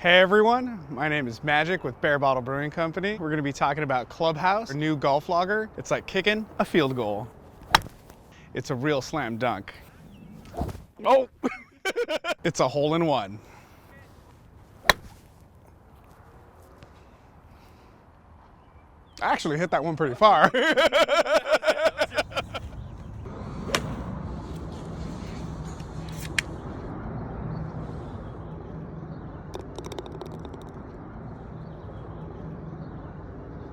Hey everyone, my name is Magic with Bear Bottle Brewing Company. We're gonna be talking about Club Haus, our new golf lager. It's like kicking a field goal. It's a real slam dunk. Oh! It's a hole in one. I actually hit that one pretty far.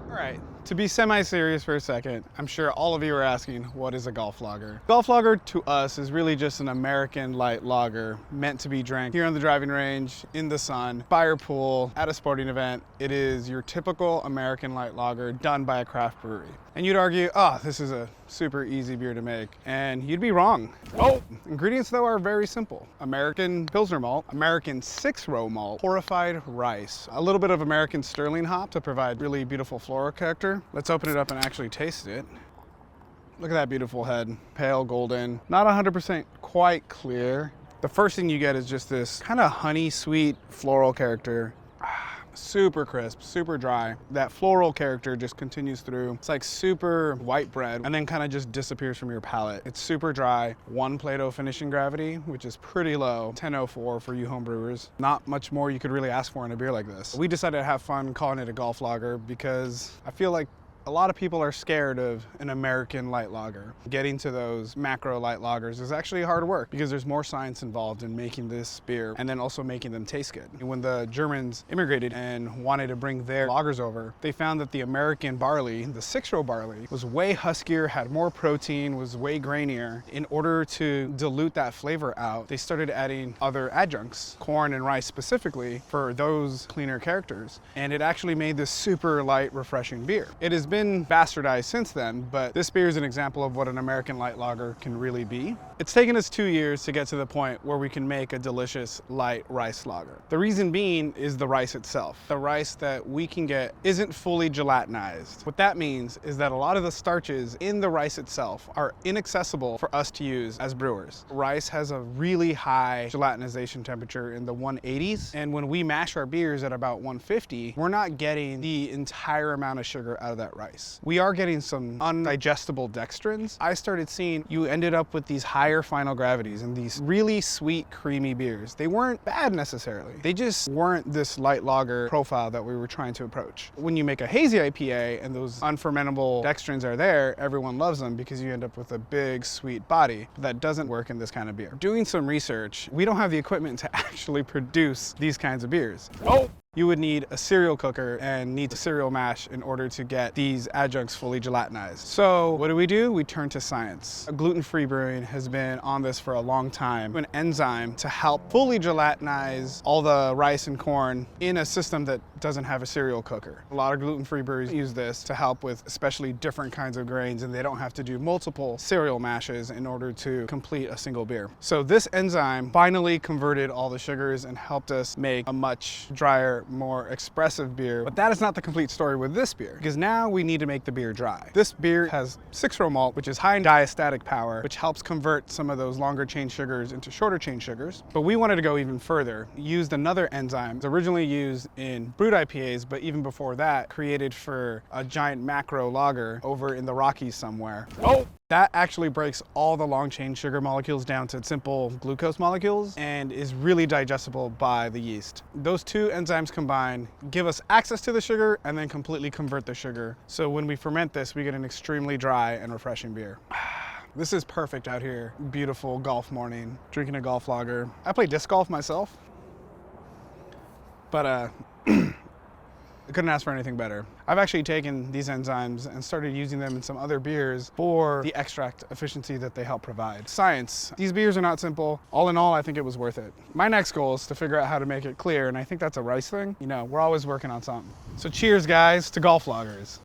All right, to be semi-serious for a second, I'm sure all of you are asking, what is a golf lager? Golf lager to us is really just an American light lager meant to be drank here on the driving range, in the sun, by your pool, at a sporting event. It is your typical American light lager done by a craft brewery. And you'd argue, oh, this is a super easy beer to make. And you'd be wrong. Oh, ingredients though are very simple. American Pilsner malt, American 6-row malt, purified rice, a little bit of American Sterling hop to provide really beautiful floral character. Let's open it up and actually taste it. Look at that beautiful head, pale golden, not 100% quite clear. The first thing you get is just this kind of honey sweet floral character. Super crisp, super dry. That floral character just continues through. It's like super white bread and then kind of just disappears from your palate. It's super dry, 1 Plato finishing gravity, which is pretty low, 1004 for you home brewers. Not much more you could really ask for in a beer like this. We decided to have fun calling it a golf lager because I feel like a lot of people are scared of an American light lager. Getting to those macro light lagers is actually hard work because there's more science involved in making this beer and then also making them taste good. When the Germans immigrated and wanted to bring their lagers over, they found that the American barley, the 6-row barley, was way huskier, had more protein, was way grainier. In order to dilute that flavor out, they started adding other adjuncts, corn and rice specifically, for those cleaner characters. And it actually made this super light, refreshing beer. It has been bastardized since then, but this beer is an example of what an American light lager can really be. It's taken us 2 years to get to the point where we can make a delicious light rice lager. The reason being is the rice itself. The rice that we can get isn't fully gelatinized. What that means is that a lot of the starches in the rice itself are inaccessible for us to use as brewers. Rice has a really high gelatinization temperature in the 180s, and when we mash our beers at about 150, we're not getting the entire amount of sugar out of that rice. We are getting some undigestible dextrins. I started seeing you ended up with these higher final gravities and these really sweet, creamy beers. They weren't bad necessarily. They just weren't this light lager profile that we were trying to approach. When you make a hazy IPA and those unfermentable dextrins are there, everyone loves them because you end up with a big, sweet body. But that doesn't work in this kind of beer. Doing some research, we don't have the equipment to actually produce these kinds of beers. Oh! You would need a cereal cooker and need a cereal mash in order to get these adjuncts fully gelatinized. So what do? We turn to science. Gluten-free brewing has been on this for a long time. An enzyme to help fully gelatinize all the rice and corn in a system that doesn't have a cereal cooker. A lot of gluten-free brewers use this to help with especially different kinds of grains, and they don't have to do multiple cereal mashes in order to complete a single beer. So this enzyme finally converted all the sugars and helped us make a much drier, more expressive beer. But that is not the complete story with this beer, because now we need to make the beer dry. This beer has 6-row malt, which is high in diastatic power, which helps convert some of those longer chain sugars into shorter chain sugars. But we wanted to go even further. Used another enzyme. It's originally used in brewed IPAs, but even before that, created for a giant macro lager over in the Rockies somewhere. Oh! That actually breaks all the long chain sugar molecules down to simple glucose molecules and is really digestible by the yeast. Those two enzymes combined give us access to the sugar and then completely convert the sugar. So when we ferment this, we get an extremely dry and refreshing beer. This is perfect out here. Beautiful golf morning, drinking a golf lager. I play disc golf myself, but I couldn't ask for anything better. I've actually taken these enzymes and started using them in some other beers for the extract efficiency that they help provide. Science. These beers are not simple. All in all, I think it was worth it. My next goal is to figure out how to make it clear, and I think that's a rice thing. You know, we're always working on something. So cheers, guys, to golf lagers.